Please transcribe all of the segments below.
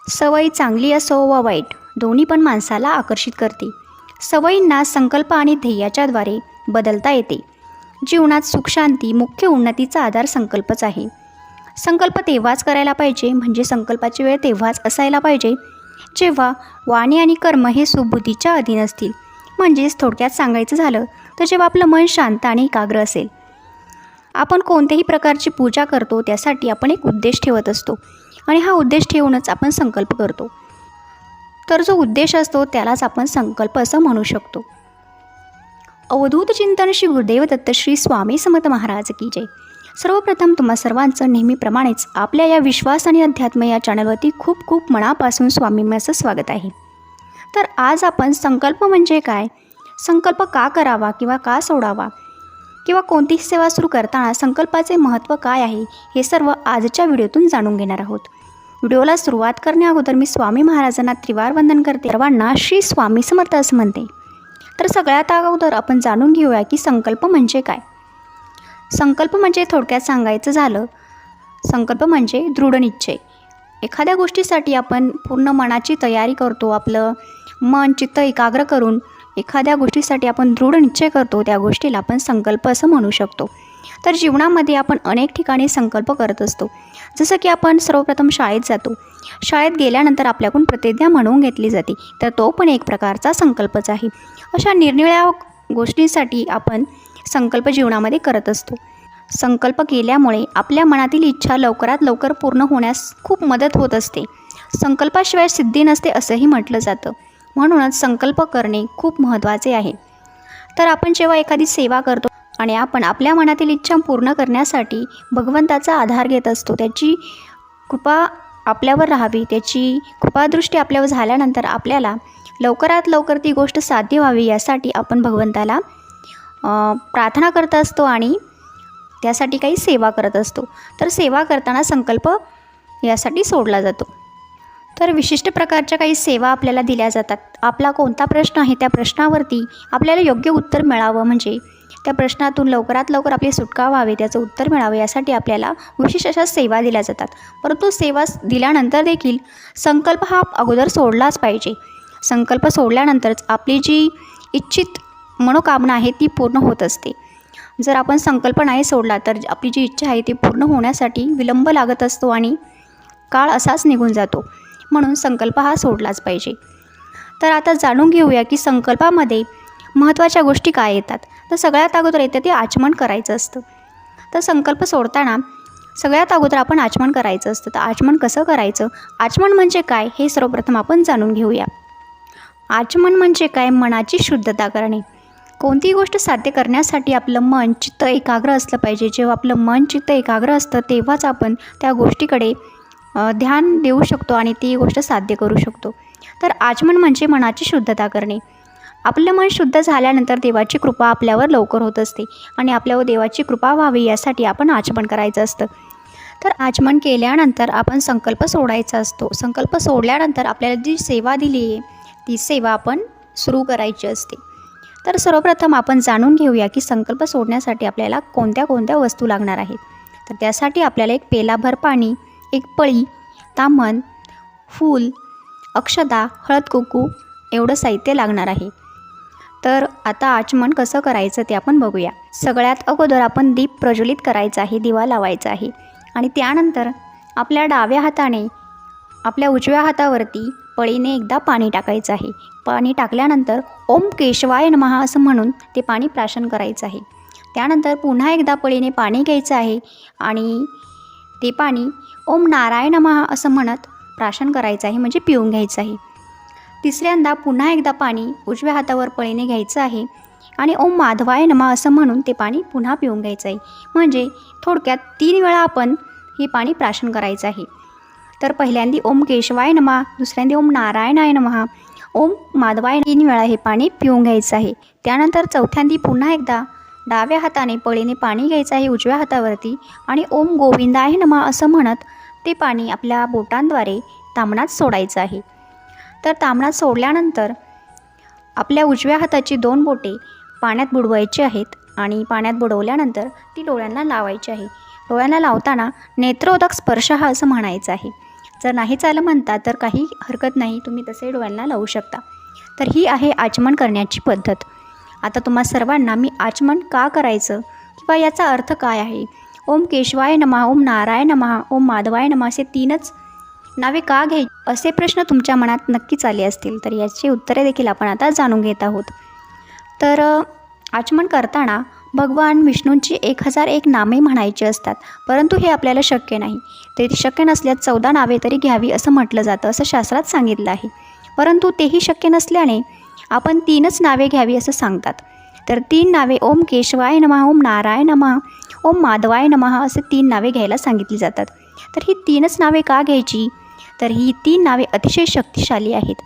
सवय चांगली असो वा वाईट, दोन्ही पण माणसाला आकर्षित करते. सवयींना संकल्प आणि ध्येयाच्याद्वारे बदलता येते. जीवनात सुखशांती मुख्य उन्नतीचा आधार संकल्पच आहे. संकल्प तेव्हाच करायला पाहिजे, म्हणजे संकल्पाची वेळ तेव्हाच असायला पाहिजे जेव्हा वाणी आणि कर्म हे सुबुद्धीच्या अधीन असतील. म्हणजेच थोडक्यात सांगायचं झालं तर जेव्हा आपलं मन शांत आणि एकाग्र असेल. आपण कोणत्याही प्रकारची पूजा करतो त्यासाठी आपण एक उद्देश ठेवत असतो आणि हा उद्देश ठेवूनच आपण संकल्प करतो. तर जो उद्देश असतो त्यालाच आपण संकल्प असं म्हणू शकतो. अवधूत चिंतन श्री गुरुदेव दत्त श्री स्वामी समर्थ महाराज की जय. सर्वप्रथम तुम्हा सर्वांचं नेहमीप्रमाणेच आपल्या या विश्वास आणि अध्यात्म या चॅनलवरती खूप खूप मनापासून स्वामींचं स्वागत आहे. तर आज आपण संकल्प म्हणजे काय, संकल्प का करावा किंवा का सोडावा, किंवा कोणतीही सेवा सुरू करताना संकल्पाचे महत्त्व काय आहे, हे सर्व आजच्या व्हिडिओतून जाणून घेणार आहोत. व्हिडिओला सुरुवात करण्याअगोदर मी स्वामी महाराजांना त्रिवार वंदन करते, सर्वांना श्री स्वामी समर्थ असं म्हणते. तर सगळ्यात अगोदर आपण जाणून घेऊया की संकल्प म्हणजे काय. संकल्प म्हणजे थोडक्यात सांगायचं झालं, संकल्प म्हणजे दृढ निश्चय. एखाद्या गोष्टीसाठी आपण पूर्ण मनाची तयारी करतो, आपलं मन चित्त एकाग्र करून एखाद्या गोष्टीसाठी आपण दृढ निश्चय करतो, त्या गोष्टीला आपण संकल्प असं म्हणू शकतो. तर जीवनामध्ये आपण अनेक ठिकाणी संकल्प करत असतो. जसं की आपण सर्वप्रथम शाळेत जातो, शाळेत गेल्यानंतर आपल्याकडून प्रतिज्ञा म्हणून घेतली जाते, तर तो पण एक प्रकारचा संकल्पच आहे. अशा निरनिराळ्या गोष्टींसाठी आपण संकल्प जीवनामध्ये करत असतो. संकल्प केल्यामुळे आपल्या मनातील इच्छा लवकरात लवकर पूर्ण होण्यास खूप मदत होत असते. संकल्पाशिवाय सिद्धी नसते असंही म्हटलं जातं. म्हणूनच संकल्प करणे खूप महत्त्वाचे आहे. तर आपण जेव्हा एखादी सेवा करतो आणि आपण आपल्या मनातील इच्छा पूर्ण करण्यासाठी भगवंताचा आधार घेत असतो, त्याची कृपा आपल्यावर राहावी, त्याची कृपादृष्टी आपल्यावर झाल्यानंतर आपल्याला लवकरात लवकर ती गोष्ट साध्य व्हावी यासाठी आपण भगवंताला प्रार्थना करत असतो आणि त्यासाठी काही सेवा करत असतो. तर सेवा करताना संकल्प यासाठी सोडला जातो. तर विशिष्ट प्रकारच्या काही सेवा आपल्याला दिल्या जातात. आपला कोणता प्रश्न आहे त्या प्रश्नावरती आपल्याला योग्य उत्तर मिळावं, म्हणजे त्या प्रश्नातून लवकरात लवकर आपली सुटका व्हावी, त्याचं उत्तर मिळावं यासाठी आपल्याला विशेष अशा सेवा दिल्या जातात. परंतु सेवा दिल्यानंतर देखील संकल्प हा अगोदर सोडलाच पाहिजे. संकल्प सोडल्यानंतरच आपली जी इच्छित मनोकामना आहे ती पूर्ण होत असते. जर आपण संकल्प नाही सोडला तर आपली जी इच्छा आहे ती पूर्ण होण्यासाठी विलंब लागत असतो आणि काळ असाच निघून जातो. म्हणून संकल्प हा सोडलाच पाहिजे. तर आता जाणून घेऊया की संकल्पामध्ये महत्त्वाच्या गोष्टी काय येतात. तर सगळ्यात अगोदर येतं ते आचमन करायचं असतं. तर संकल्प सोडताना सगळ्यात अगोदर आपण आचमन करायचं असतं. तर आचमन कसं करायचं, आचमन म्हणजे काय हे सर्वप्रथम आपण जाणून घेऊया. आचमन म्हणजे काय, मनाची शुद्धता करणे. कोणतीही गोष्ट साध्य करण्यासाठी आपलं मन चित्त एकाग्र असलं पाहिजे. जेव्हा आपलं मन चित्त एकाग्र असतं तेव्हाच आपण त्या गोष्टीकडे ध्यान देऊ शकतो आणि ती गोष्ट साध्य करू शकतो. तर आचमन म्हणजे मनाची शुद्धता करणे. आपलं मन शुद्ध झाल्यानंतर देवाची कृपा आपल्यावर लवकर होत असते आणि आपल्यावर देवाची कृपा व्हावी यासाठी आपण आचमन करायचं असतं. तर आचमन केल्यानंतर आपण संकल्प सोडायचा असतो. संकल्प सोडल्यानंतर आपल्याला जी सेवा दिली आहे ती सेवा आपण सुरू करायची असते. तर सर्वप्रथम आपण जाणून घेऊया की संकल्प सोडण्यासाठी आपल्याला कोणत्या कोणत्या वस्तू लागणार आहेत. तर त्यासाठी आपल्याला एक पेलाभर पाणी, एक पळी, ताम्हण, फूल, अक्षता, हळद कुंकू एवढं साहित्य लागणार आहे. तर आता आचमन कसं करायचं ते आपण बघूया. सगळ्यात अगोदर आपण दीप प्रज्वलित करायचा आहे, दिवा लावायचा आहे आणि त्यानंतर आपल्या डाव्या हाताने आपल्या उजव्या हातावरती पळीने एकदा पाणी टाकायचं आहे. पाणी टाकल्यानंतर ओम केशवाय नमः असं म्हणून ते पाणी प्राशन करायचं आहे. त्यानंतर पुन्हा एकदा पळीने पाणी घ्यायचं आहे आणि ते पाणी ओम नारायण नमः असं म्हणत प्राशन करायचं आहे, म्हणजे पिऊन घ्यायचं आहे. तिसऱ्यांदा पुन्हा एकदा पाणी उजव्या हातावर पळीने घ्यायचं आहे आणि ओम माधवाय नमः असं म्हणून ते पाणी पुन्हा पिऊन घ्यायचं आहे. म्हणजे थोडक्यात 3 वेळा आपण हे पाणी प्राशन करायचं आहे. तर पहिल्यांदी ओम केशवाय नमः, दुसऱ्यांदी ओम नारायणाय नमः, ओम माधवाय 3 वेळा हे पाणी पिऊन घ्यायचं आहे. त्यानंतर चौथ्यांदी पुन्हा एकदा डाव्या हाताने पळीने पाणी घ्यायचं आहे उजव्या हातावरती आणि ओम गोविंदाय नमः असं म्हणत ते पाणी आपल्या बोटांद्वारे ताम्हणात सोडायचं आहे. तर ताम्हणात सोडल्यानंतर आपल्या उजव्या हाताची 2 बोटे पाण्यात बुडवायची आहेत आणि पाण्यात बुडवल्यानंतर ती डोळ्यांना लावायची आहे. डोळ्यांना लावताना नेत्रोदक स्पर्श हा असं म्हणायचं आहे. जर नाही चालं म्हणता तर काही हरकत नाही, तुम्ही तसे डोळ्यांना लावू शकता. तर ही आहे आचमन करण्याची पद्धत. आता तुम्हा सर्वांना मी आचमन का करायचं किंवा याचा अर्थ काय आहे, ओम केशवाय नमः, ओम नारायण नमः, ओम माधवाय नमः असे 3च नावे का घ्यायची असे प्रश्न तुमच्या मनात नक्कीच आले असतील. तर याची उत्तरे देखील आपण आता जाणून घेत आहोत. तर आचमन करताना भगवान विष्णूंची 1001 नामे म्हणायची असतात, परंतु हे आपल्याला शक्य नाही. ते शक्य नसल्यास 14 नावे तरी घ्यावी असं म्हटलं जातं, असं शास्त्रात सांगितलं आहे. परंतु तेही शक्य नसल्याने आपण 3च नावे घ्यावी असं सांगतात. तर 3 नावे ओम केशवाय नमः, ओम नारायण नमः, ओम माधवाय नमः असे 3 नावे घ्यायला सांगितली जातात. तर ही 3च नावे का घ्यायची, तर ही 3 नावे अतिशय शक्तिशाली आहेत.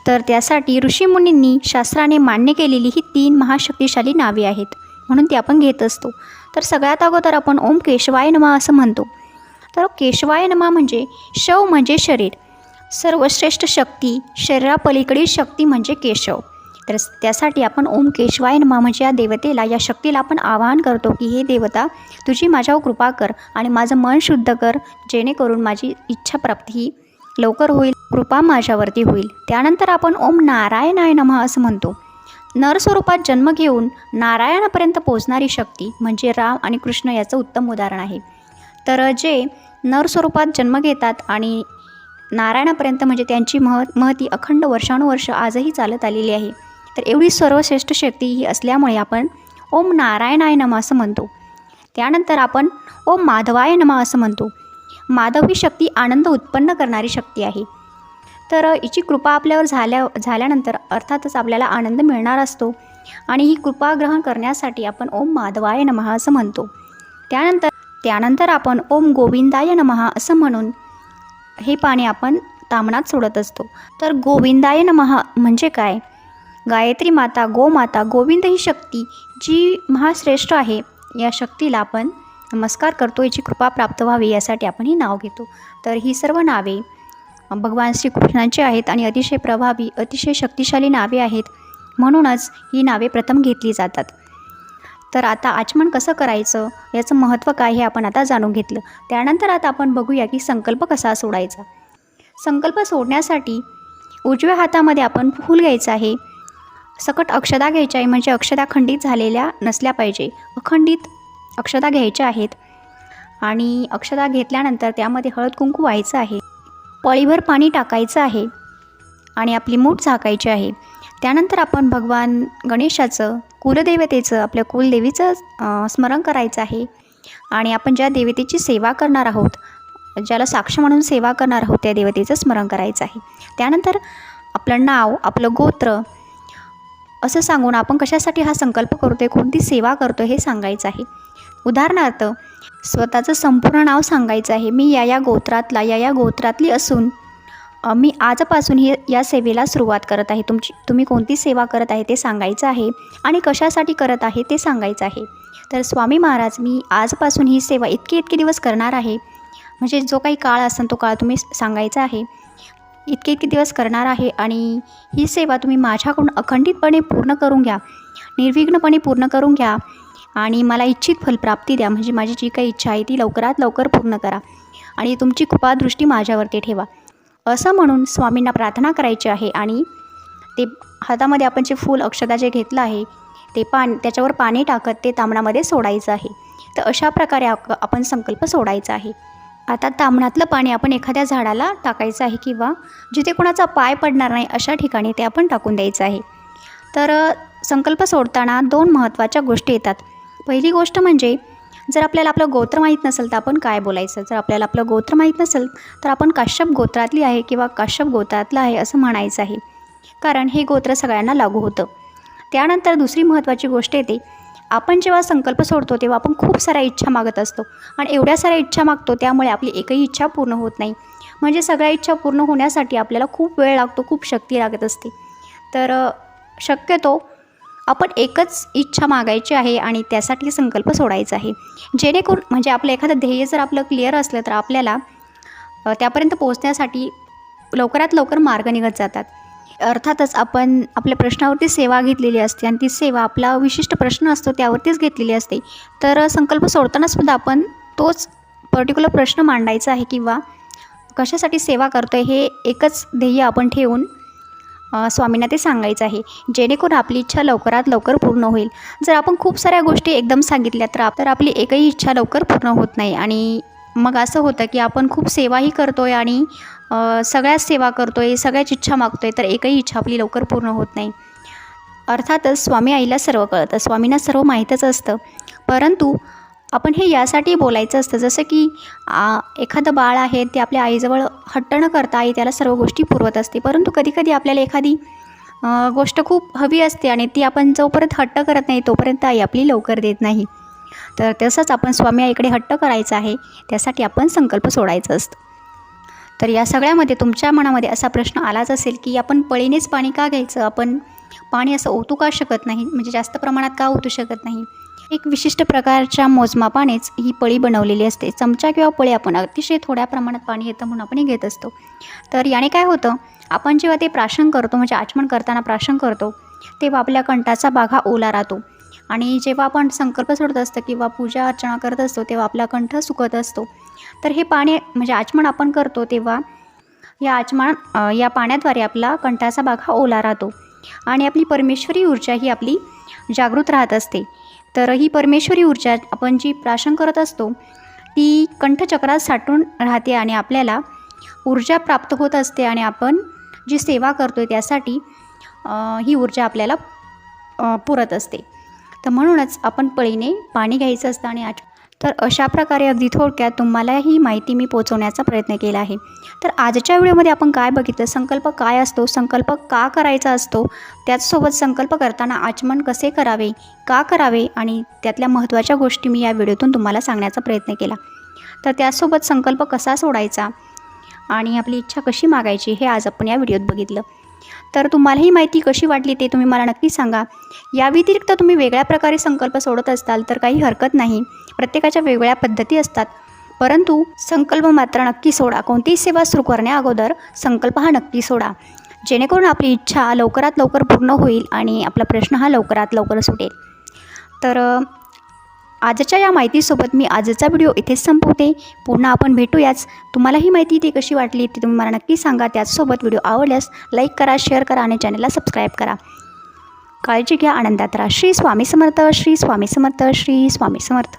तर त्यासाठी ऋषीमुनींनी शास्त्राने मान्य केलेली ही 3 महाशक्तिशाली नावे आहेत, म्हणून ती आपण घेत असतो. तर सगळ्यात अगोदर आपण ओम केशवाय नमः असं म्हणतो. तर केशवाय नमः म्हणजे शव म्हणजे शरीर, सर्वश्रेष्ठ शक्ती, शरीरापलीकडील शक्ती म्हणजे केशव. तर त्यासाठी आपण ओम केशवाय नमः म्हणजे या देवतेला, या शक्तीला आपण आवाहन करतो की हे देवता तुझी माझ्यावर कृपा कर आणि माझं मन शुद्ध कर, जेणेकरून माझी इच्छा प्राप्ती ही लवकर होईल, कृपा माझ्यावरती होईल. त्यानंतर आपण ओम नारायणाय नमः असं म्हणतो. नरस्वरूपात जन्म घेऊन नारायणापर्यंत पोहोचणारी शक्ती म्हणजे राम आणि कृष्ण याचं उत्तम उदाहरण आहे. तर जे नरस्वरूपात जन्म घेतात आणि नारायणापर्यंत म्हणजे त्यांची महती अखंड वर्षानुवर्ष आजही चालत आलेली आहे. तर एवढी सर्वश्रेष्ठ शक्ती ही असल्यामुळे आपण ओम नारायणाय नमः असं म्हणतो. त्यानंतर आपण ओम माधवाय नमः असं म्हणतो. माधव ही शक्ती आनंद उत्पन्न करणारी शक्ती आहे. तर हिची कृपा आपल्यावर झाल्यानंतर अर्थातच आपल्याला आनंद मिळणार असतो आणि ही कृपा ग्रहण करण्यासाठी आपण ओम माधवाय नमः असं म्हणतो. त्यानंतर आपण ओम गोविंदाय नमः असं म्हणून हे पाणी आपण तामणात सोडत असतो. तर गोविंदाय नमः म्हणजे काय, गायत्री माता, गोमाता, गोविंद ही शक्ती जी महाश्रेष्ठ आहे, या शक्तीला आपण नमस्कार करतो, याची कृपा प्राप्त व्हावी यासाठी आपण ही नाव घेतो. तर ही सर्व नावे भगवान श्रीकृष्णांची आहेत आणि अतिशय प्रभावी, अतिशय शक्तिशाली नावे आहेत, म्हणूनच ही नावे प्रथम घेतली जातात. तर आता आचमन कसं करायचं, याचं महत्त्व काय हे आपण आता जाणून घेतलं. त्यानंतर आता आपण बघूया की संकल्प कसा सोडायचा. संकल्प सोडण्यासाठी उजव्या हातामध्ये आपण फूल घ्यायचं आहे, सकट अक्षता घ्यायच्या आहे, म्हणजे अक्षता खंडित झालेल्या नसल्या पाहिजे, अखंडित अक्षता घ्यायच्या आहेत. आणि अक्षता घेतल्यानंतर त्यामध्ये हळद कुंकू व्हायचं आहे, पळीभर पाणी टाकायचं आहे आणि आपली मूठ झाकायची आहे. त्यानंतर आपण भगवान गणेशाचं, कुलदेवतेचं, आपल्या कुलदेवीचं स्मरण करायचं आहे आणि आपण ज्या देवतेची सेवा करणार आहोत, ज्याला साक्ष म्हणून सेवा करणार आहोत, त्या देवतेचं स्मरण करायचं आहे. त्यानंतर आपलं नाव, आपलं गोत्र असं सांगून आपण कशासाठी हा संकल्प करतो आहे, कोणती सेवा करतो हे सांगायचं आहे. उदाहरणार्थ स्वतःचं संपूर्ण नाव सांगायचं आहे. मी या गोत्रातला, या गोत्रातली असून मी आजपासून या सेवेला सुरुवात करत आहे. तुम्ही कोणती सेवा करत आहे ते सांगायचं आहे आणि कशासाठी करत आहे ते सांगायचं आहे. तर स्वामी महाराज, मी आजपासून ही सेवा इतके दिवस करणार आहे, म्हणजे जो काही काळ असेल तो काळ तुम्ही सांगायचा आहे. इतके दिवस करणार आहे आणि ही सेवा तुम्ही माझ्याकडून अखंडितपणे पूर्ण करून घ्या, निर्विघ्नपणे पूर्ण करून घ्या आणि मला इच्छित फलप्राप्ती द्या, म्हणजे माझी जी काही इच्छा आहे ती लवकरात लवकर पूर्ण करा आणि तुमची कृपादृष्टी माझ्यावरती ठेवा, असं म्हणून स्वामींना प्रार्थना करायची आहे. आणि ते हातामध्ये आपण जे फूल अक्षता जे घेतलं आहे ते त्याच्यावर पाणी टाकत ते तांबणामध्ये सोडायचं आहे. तर अशा प्रकारे आपण संकल्प सोडायचा आहे. आता तांबणातलं पाणी आपण एखाद्या झाडाला टाकायचं आहे किंवा जिथे कोणाचा पाय पडणार नाही अशा ठिकाणी ते आपण टाकून द्यायचं आहे. तर संकल्प सोडताना 2 महत्त्वाच्या गोष्टी येतात. पहिली गोष्ट म्हणजे जर आपल्याला आपलं गोत्र माहीत नसेल तर आपण काय बोलायचं. जर आपल्याला आपलं गोत्र माहीत नसेल तर आपण काश्यप गोत्रातली आहे किंवा काश्यप गोत्रातलं आहे असं म्हणायचं आहे, कारण हे गोत्र सगळ्यांना लागू होतं. त्यानंतर दुसरी महत्त्वाची गोष्ट येते, आपण जेव्हा संकल्प सोडतो तेव्हा आपण खूप साऱ्या इच्छा मागत असतो आणि एवढ्या साऱ्या इच्छा मागतो त्यामुळे आपली एकही इच्छा पूर्ण होत नाही. म्हणजे सगळ्या इच्छा पूर्ण होण्यासाठी आपल्याला खूप वेळ लागतो, खूप शक्ती लागत असते. तर शक्यतो आपण एकच इच्छा मागायची आहे आणि त्यासाठी संकल्प सोडायचा आहे, जेणेकरून म्हणजे आपलं एखादं ध्येय जर आपलं क्लिअर असलं तर आपल्याला त्यापर्यंत पोहोचण्यासाठी लवकरात लवकर मार्ग निघत जातात. अर्थातच आपण आपल्या प्रश्नावरती सेवा घेतलेली असते आणि ती सेवा आपला विशिष्ट प्रश्न असतो त्यावरतीच घेतलेली असते. तर संकल्प सोडतानासुद्धा आपण तोच पर्टिक्युलर प्रश्न मांडायचा आहे किंवा कशासाठी सेवा करतो आहे हे एकच ध्येय आपण ठेवून स्वामींना ते सांगायचं आहे, जेणेकरून आपली इच्छा लवकरात लवकर पूर्ण होईल. जर आपण खूप साऱ्या गोष्टी एकदम सांगितल्या तर आपली एकही इच्छा लवकर पूर्ण होत नाही आणि मग असं होतं की आपण खूप सेवाही करतो आहे आणि सगळ्याच सेवा करतो आहे, सगळ्याच इच्छा मागतो आहे, तर एकही इच्छा आपली लवकर पूर्ण होत नाही. अर्थातच स्वामी आईला सर्व कळतं, स्वामींना सर्व माहीतच असतं, परंतु आपण हे यासाठी बोलायचं असतं जसं की एखादं बाळ आहे ते आपल्या आईजवळ हट्ट न करता आई त्याला सर्व गोष्टी पुरवत असते, परंतु कधीकधी आपल्याला एखादी गोष्ट खूप हवी असते आणि ती आपण जोपर्यंत हट्ट करत नाही तोपर्यंत आई आपली लवकर देत नाही. तर तसंच आपण स्वामी आईकडे हट्ट करायचा आहे, त्यासाठी आपण संकल्प सोडायचं असतं. तर या सगळ्यामध्ये तुमच्या मनामध्ये असा प्रश्न आलाच असेल की आपण पळीनेच पाणी का घ्यायचं, आपण पाणी असं ओतू का शकत नाही, म्हणजे जास्त प्रमाणात का ओतू शकत नाही. एक विशिष्ट प्रकारच्या मोजमापानेच ही पळी बनवलेली असते. चमचा किंवा पळी आपण अतिशय थोड्या प्रमाणात पाणी येतं म्हणून आपण हे घेत असतो. तर याने काय होतं, आपण जेव्हा ते प्राशन करतो म्हणजे आचमन करताना प्राशन करतो तेव्हा आपल्या कंठाचा भाग हा ओला राहतो आणि जेव्हा आपण संकल्प सोडत असतो किंवा पूजा अर्चना करत असतो तेव्हा आपला कंठ सुकत असतो. तर हे पाणी म्हणजे आचमन आपण करतो तेव्हा या पाण्याद्वारे आपला कंठाचा भाग हा ओला राहतो आणि आपली परमेश्वरी ऊर्जा ही आपली जागृत राहत असते. तर ही परमेश्वरी ऊर्जा आपण जी प्राशन करत असतो ती कंठचक्रात साठून राहते आणि आपल्याला ऊर्जा प्राप्त होत असते आणि आपण जी सेवा करतो आहे त्यासाठी ही ऊर्जा आपल्याला पुरत असते. तर म्हणूनच आपण पळीने पाणी घ्यायचं असतं आणि तर अशा प्रकारे अगदी थोडक्यात तुम्हाला ही माहिती मी पोचवण्याचा प्रयत्न केला आहे. तर आजच्या व्हिडिओमध्ये आपण काय बघितलं, संकल्प काय असतो, संकल्प का करायचा असतो, त्याचसोबत संकल्प करताना आचमन कसे करावे, का करावे आणि त्यातल्या महत्त्वाच्या गोष्टी मी या व्हिडिओतून तुम्हाला सांगण्याचा प्रयत्न केला. तर त्यासोबत संकल्प कसा सोडायचा आणि आपली इच्छा कशी मागायची हे आज आपण या व्हिडिओत बघितलं. तर तुम्हाला ही माहिती कशी वाटली ते तुम्ही मला नक्की सांगा. या व्यतिरिक्त तुम्ही वेगळ्या प्रकारे संकल्प सोडत असाल तर काही हरकत नाही, प्रत्येकाच्या वेगवेगळ्या पद्धती असतात, परंतु संकल्प मात्र नक्की सोडा. कोणतीही सेवा सुरू करण्याअगोदर संकल्प हा नक्की सोडा, जेणेकरून आपली इच्छा लवकरात लवकर पूर्ण होईल आणि आपला प्रश्न हा लवकरात लवकर सुटेल. तर आजच्या या माहितीसोबत मी आजचा व्हिडिओ इथेच संपवते. पुन्हा आपण भेटूयाच. तुम्हाला ही माहिती ती कशी वाटली ती तुम्ही मला नक्की सांगा. त्याचसोबत व्हिडिओ आवडल्यास लाईक करा, शेअर करा आणि चॅनलला सबस्क्राईब करा. काळजी घ्या, आनंदात राहा. श्री स्वामी समर्थ, श्री स्वामी समर्थ, श्री स्वामी समर्थ.